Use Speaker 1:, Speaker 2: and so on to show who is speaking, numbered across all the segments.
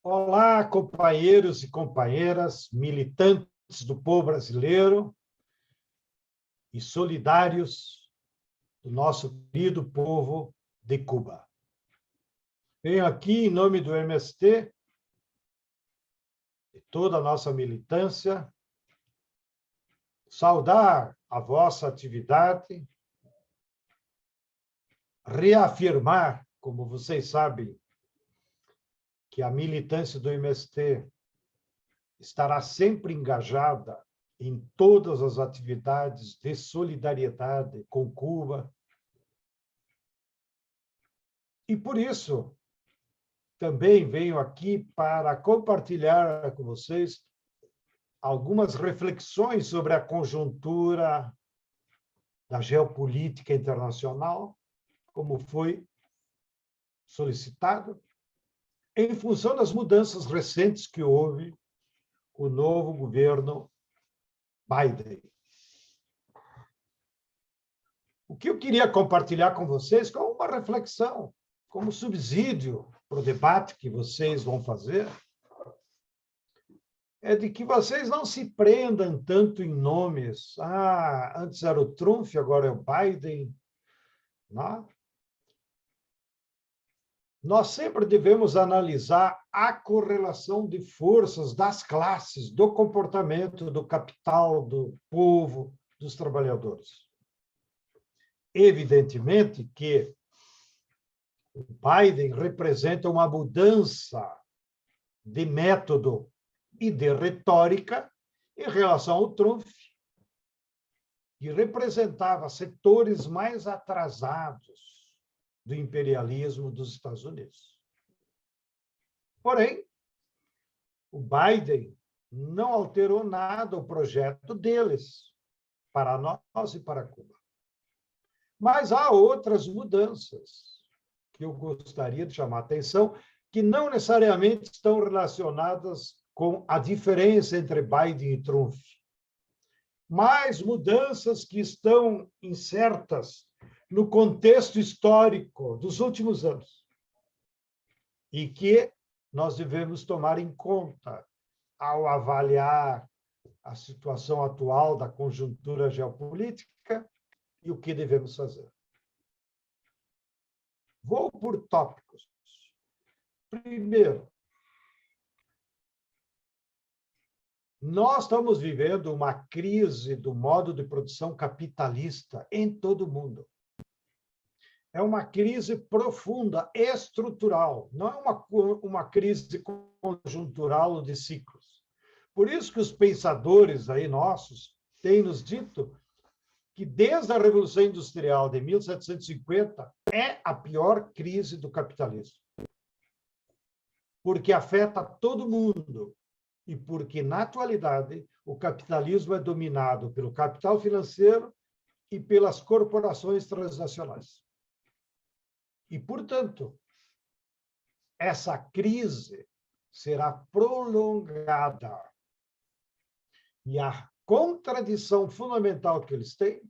Speaker 1: Olá, companheiros e companheiras, militantes do povo brasileiro e solidários do nosso querido povo de Cuba. Venho aqui, em nome do MST, de toda a nossa militância, saudar a vossa atividade, reafirmar, como vocês sabem, que a militância do MST estará sempre engajada em todas as atividades de solidariedade com Cuba. E por isso, também venho aqui para compartilhar com vocês algumas reflexões sobre a conjuntura da geopolítica internacional, como foi solicitado, em função das mudanças recentes que houve com o novo governo Biden. O que eu queria compartilhar com vocês como uma reflexão, como subsídio para o debate que vocês vão fazer, é de que vocês não se prendam tanto em nomes. Antes era o Trump, agora é o Biden. Não? Nós sempre devemos analisar a correlação de forças das classes, do comportamento, do capital, do povo, dos trabalhadores. Evidentemente que o Biden representa uma mudança de método e de retórica em relação ao Trump, que representava setores mais atrasados do imperialismo dos Estados Unidos. Porém, o Biden não alterou nada o projeto deles para nós e para Cuba. Mas há outras mudanças que eu gostaria de chamar a atenção, que não necessariamente estão relacionadas com a diferença entre Biden e Trump, mas mudanças que estão insertas no contexto histórico dos últimos anos e que nós devemos tomar em conta ao avaliar a situação atual da conjuntura geopolítica e o que devemos fazer. Vou por tópicos. Primeiro, nós estamos vivendo uma crise do modo de produção capitalista em todo o mundo. É uma crise profunda, estrutural, não é uma crise conjuntural ou de ciclos. Por isso que os pensadores aí nossos têm nos dito que desde a Revolução Industrial de 1750 é a pior crise do capitalismo. Porque afeta todo mundo e porque, na atualidade, o capitalismo é dominado pelo capital financeiro e pelas corporações transnacionais. E, portanto, essa crise será prolongada. E a contradição fundamental que eles têm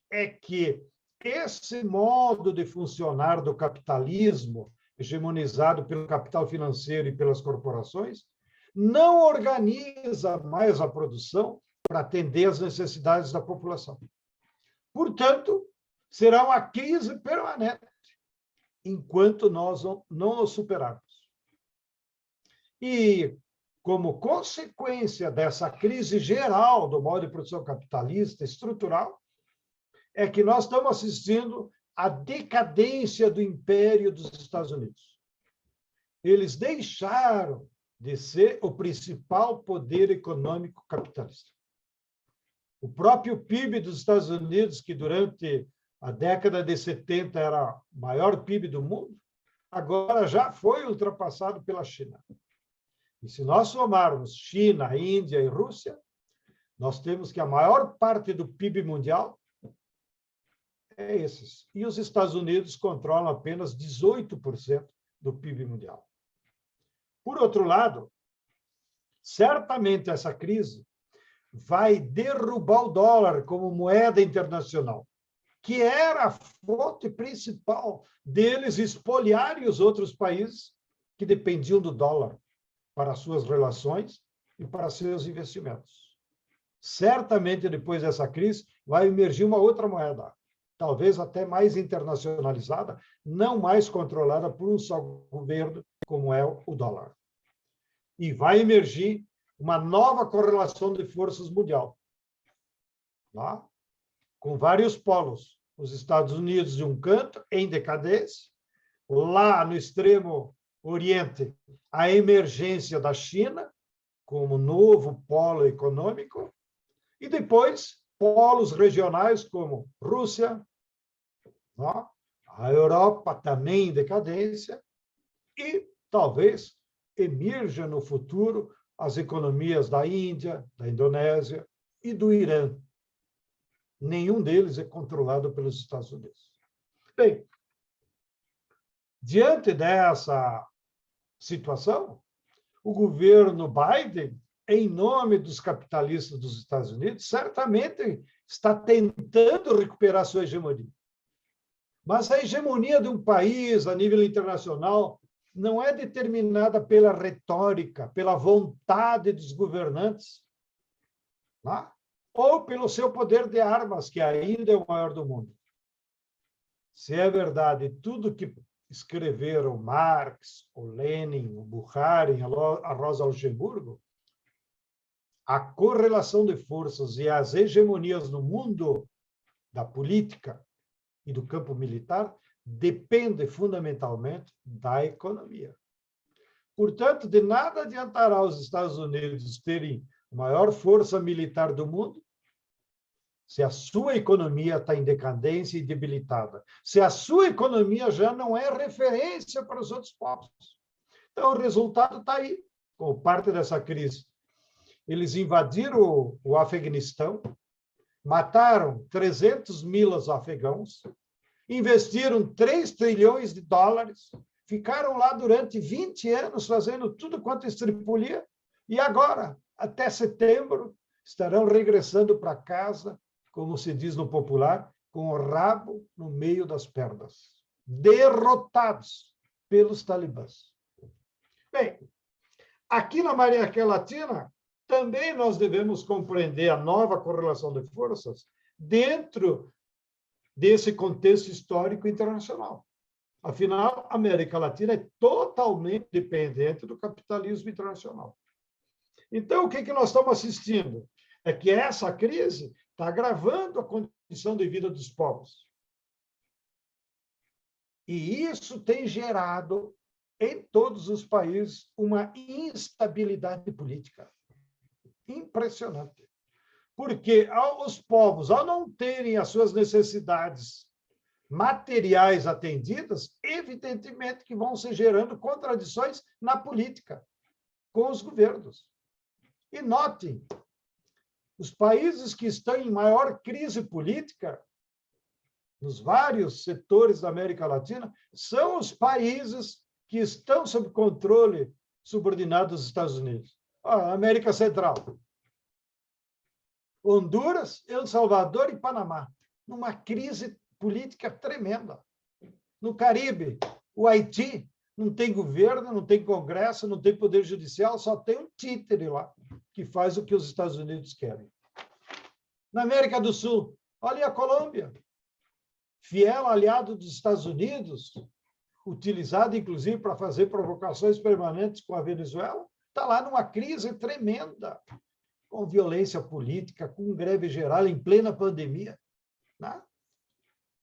Speaker 1: é que esse modo de funcionar do capitalismo, hegemonizado pelo capital financeiro e pelas corporações, não organiza mais a produção para atender às necessidades da população. Portanto, será uma crise permanente enquanto nós não nos superarmos. E, como consequência dessa crise geral do modo de produção capitalista estrutural, é que nós estamos assistindo à decadência do império dos Estados Unidos. Eles deixaram de ser o principal poder econômico capitalista. O próprio PIB dos Estados Unidos, que durante a década de 70 era o maior PIB do mundo, agora já foi ultrapassado pela China. E se nós somarmos China, Índia e Rússia, nós temos que a maior parte do PIB mundial é esses. E os Estados Unidos controlam apenas 18% do PIB mundial. Por outro lado, certamente essa crise vai derrubar o dólar como moeda internacional, que era a fonte principal deles espoliarem os outros países que dependiam do dólar para suas relações e para seus investimentos. Certamente, depois dessa crise, vai emergir uma outra moeda, talvez até mais internacionalizada, não mais controlada por um só governo, como é o dólar. E vai emergir uma nova correlação de forças mundial, tá? Com vários polos. Os Estados Unidos, de um canto, em decadência, lá no extremo oriente, a emergência da China como novo polo econômico, e depois polos regionais como Rússia, a Europa também em decadência, e talvez emerja no futuro as economias da Índia, da Indonésia e do Irã. Nenhum deles é controlado pelos Estados Unidos. Bem, diante dessa situação, o governo Biden, em nome dos capitalistas dos Estados Unidos, certamente está tentando recuperar sua hegemonia. Mas a hegemonia de um país a nível internacional não é determinada pela retórica, pela vontade dos governantes, tá? Ou pelo seu poder de armas, que ainda é o maior do mundo. Se é verdade tudo que escreveram Marx, o Lenin, o Bukharin, a Rosa Luxemburgo, a correlação de forças e as hegemonias no mundo da política e do campo militar depende fundamentalmente da economia. Portanto, de nada adiantará os Estados Unidos terem a maior força militar do mundo se a sua economia está em decadência e debilitada, se a sua economia já não é referência para os outros povos. Então, o resultado está aí, como parte dessa crise. Eles invadiram o Afeganistão, mataram 300 mil afegãos, investiram 3 trilhões de dólares, ficaram lá durante 20 anos fazendo tudo quanto estripulia, e agora, até setembro, estarão regressando para casa, como se diz no popular, com o rabo no meio das pernas, derrotados pelos talibãs. Bem, aqui na América Latina, também nós devemos compreender a nova correlação de forças dentro desse contexto histórico internacional. Afinal, a América Latina é totalmente dependente do capitalismo internacional. Então, o que nós estamos assistindo? É que essa crise está agravando a condição de vida dos povos. E isso tem gerado, em todos os países, uma instabilidade política impressionante. Porque os povos, ao não terem as suas necessidades materiais atendidas, evidentemente que vão se gerando contradições na política com os governos. E notem, os países que estão em maior crise política, nos vários setores da América Latina, são os países que estão sob controle subordinado dos Estados Unidos. A América Central, Honduras, El Salvador e Panamá, numa crise política tremenda. No Caribe, o Haiti não tem governo, não tem Congresso, não tem poder judicial, só tem um títere lá, que faz o que os Estados Unidos querem. Na América do Sul, olha a Colômbia, fiel aliado dos Estados Unidos, utilizado, inclusive, para fazer provocações permanentes com a Venezuela, está lá numa crise tremenda, com violência política, com greve geral em plena pandemia. Né?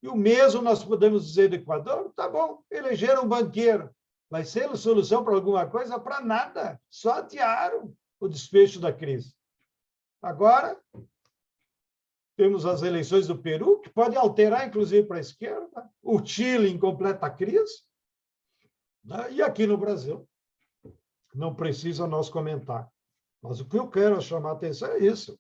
Speaker 1: E o mesmo nós podemos dizer do Equador, tá bom, elegeram um banqueiro, vai ser solução para alguma coisa? Para nada, só adiaram o desfecho da crise. Agora, temos as eleições do Peru, que pode alterar, inclusive, para a esquerda, o Chile em completa crise, né? E aqui no Brasil, não precisa nós comentar. Mas o que eu quero chamar a atenção é isso,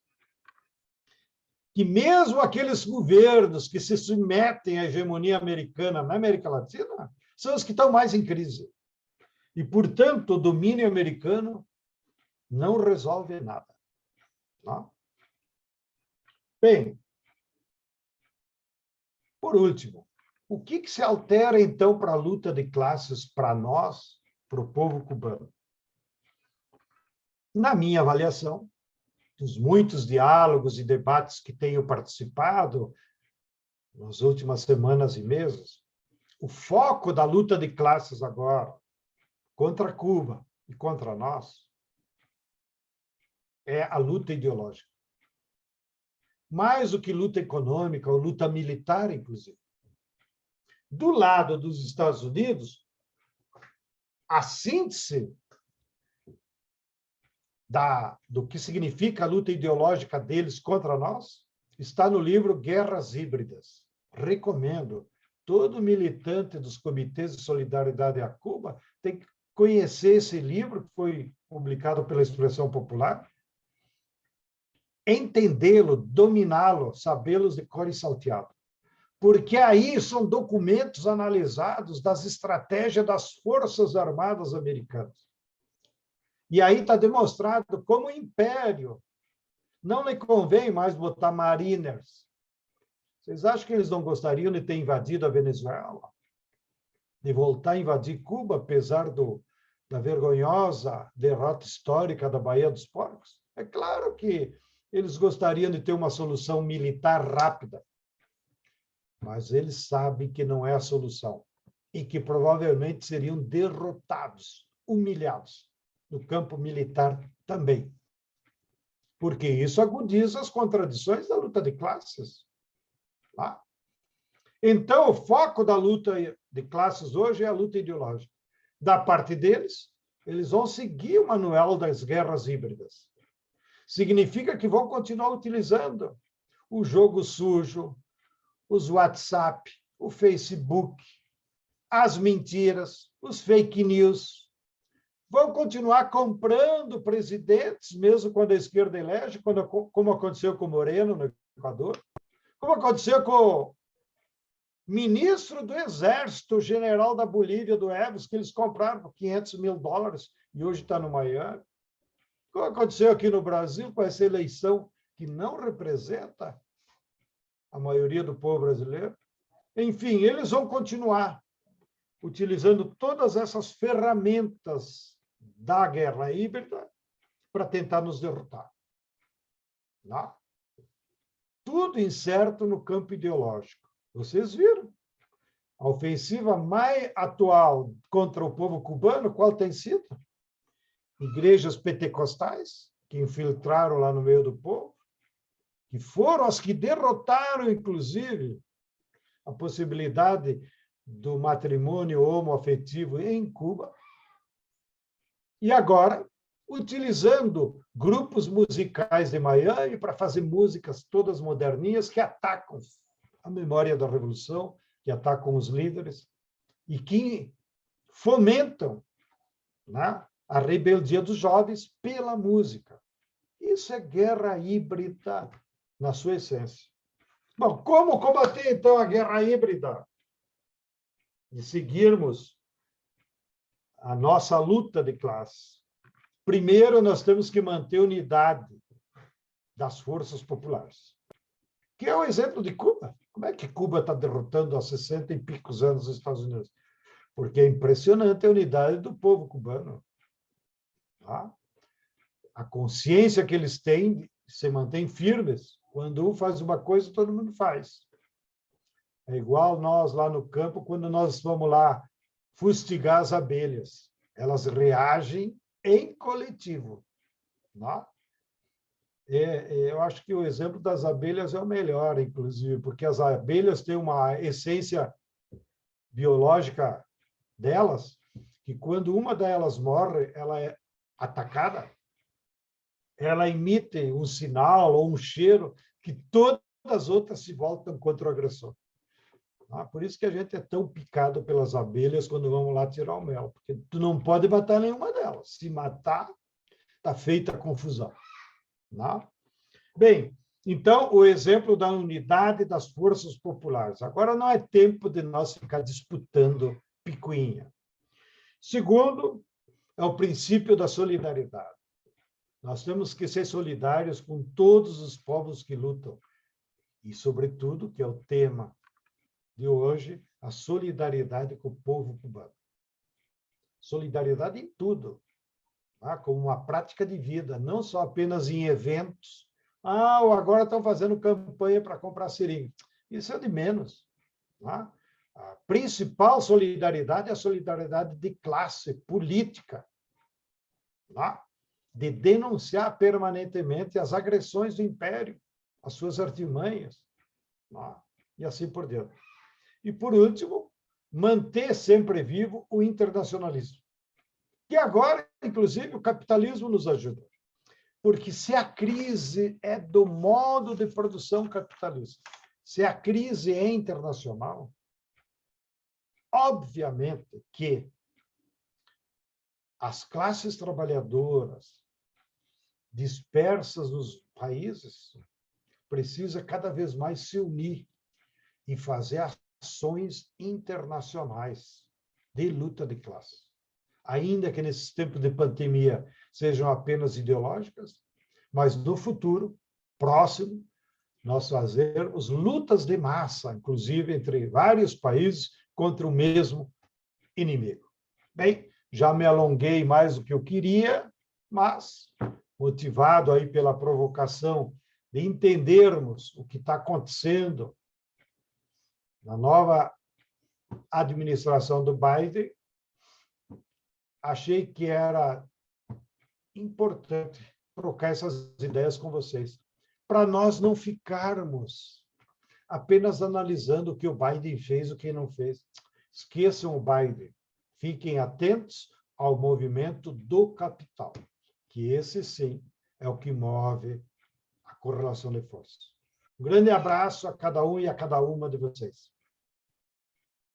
Speaker 1: que mesmo aqueles governos que se submetem à hegemonia americana na América Latina são os que estão mais em crise. E, portanto, o domínio americano não resolve nada. Tá? Bem, por último, o que se altera, então, para a luta de classes para nós, para o povo cubano? Na minha avaliação, dos muitos diálogos e debates que tenho participado nas últimas semanas e meses, o foco da luta de classes agora, contra Cuba e contra nós, é a luta ideológica. Mais do que luta econômica ou luta militar, inclusive. Do lado dos Estados Unidos, a síntese do que significa a luta ideológica deles contra nós está no livro Guerras Híbridas. Recomendo. Todo militante dos comitês de solidariedade a Cuba tem que conhecer esse livro, que foi publicado pela Expressão Popular, entendê-lo, dominá-lo, sabê-los de cor e salteado. Porque aí são documentos analisados das estratégias das Forças Armadas Americanas. E aí está demonstrado como o Império não lhe convém mais botar mariners. Vocês acham que eles não gostariam de ter invadido a Venezuela? De voltar a invadir Cuba, apesar da vergonhosa derrota histórica da Baía dos Porcos? É claro que eles gostariam de ter uma solução militar rápida, mas eles sabem que não é a solução e que provavelmente seriam derrotados, humilhados, no campo militar também. Porque isso agudiza as contradições da luta de classes. Tá? Então, o foco da luta de classes hoje é a luta ideológica. Da parte deles, eles vão seguir o manual das guerras híbridas. Significa que vão continuar utilizando o jogo sujo, os WhatsApp, o Facebook, as mentiras, os fake news. Vão continuar comprando presidentes, mesmo quando a esquerda elege, como aconteceu com o Moreno, no Equador, como aconteceu com o ministro do Exército, o general da Bolívia, do Eves, que eles compraram por $500 mil e hoje está no Miami. Como aconteceu aqui no Brasil com essa eleição que não representa a maioria do povo brasileiro. Enfim, eles vão continuar utilizando todas essas ferramentas da guerra híbrida para tentar nos derrotar. Não? Tudo incerto no campo ideológico. Vocês viram? A ofensiva mais atual contra o povo cubano, qual tem sido? Igrejas pentecostais, que infiltraram lá no meio do povo, que foram as que derrotaram, inclusive, a possibilidade do matrimônio homoafetivo em Cuba. E agora, utilizando grupos musicais de Miami para fazer músicas todas moderninhas que atacam a memória da Revolução, que atacam os líderes e que fomentam, né, a rebeldia dos jovens pela música. Isso é guerra híbrida na sua essência. Bom, como combater, então, a guerra híbrida? E seguirmos a nossa luta de classe. Primeiro, nós temos que manter a unidade das forças populares, que é o exemplo de Cuba. Como é que Cuba está derrotando há 60 e picos anos os Estados Unidos? Porque é impressionante a unidade do povo cubano. Tá? A consciência que eles têm se mantém firmes. Quando um faz uma coisa, todo mundo faz. É igual nós lá no campo, quando nós vamos lá fustigar as abelhas. Elas reagem em coletivo. Tá? Eu acho que o exemplo das abelhas é o melhor, inclusive, porque as abelhas têm uma essência biológica delas, que quando uma delas morre, ela é atacada, ela emite um sinal ou um cheiro que todas as outras se voltam contra o agressor. Por isso que a gente é tão picado pelas abelhas quando vamos lá tirar o mel, porque tu não pode matar nenhuma delas. Se matar, está feita a confusão. Não? Bem, então, o exemplo da unidade das forças populares. Agora não é tempo de nós ficar disputando picuinha. Segundo, é o princípio da solidariedade. Nós temos que ser solidários com todos os povos que lutam. E, sobretudo, que é o tema de hoje, a solidariedade com o povo cubano. Solidariedade em tudo. tá? Como uma prática de vida, não só apenas em eventos. Ah, ou agora estão fazendo campanha para comprar seringa. Isso é de menos. Tá? A principal solidariedade é a solidariedade de classe política, tá? De denunciar permanentemente as agressões do império, as suas artimanhas, tá? E assim por diante. E, por último, manter sempre vivo o internacionalismo. E agora, inclusive, o capitalismo nos ajuda. Porque se a crise é do modo de produção capitalista, se a crise é internacional, obviamente que as classes trabalhadoras dispersas nos países precisam cada vez mais se unir e fazer ações internacionais de luta de classe. Ainda que nesses tempos de pandemia sejam apenas ideológicas, mas no futuro próximo nós fazermos lutas de massa, inclusive entre vários países, contra o mesmo inimigo. Bem, já me alonguei mais do que eu queria, mas motivado aí pela provocação de entendermos o que está acontecendo na nova administração do Biden, achei que era importante trocar essas ideias com vocês, para nós não ficarmos apenas analisando o que o Biden fez, o que não fez. Esqueçam o Biden. Fiquem atentos ao movimento do capital, que esse sim é o que move a correlação de forças. Um grande abraço a cada um e a cada uma de vocês.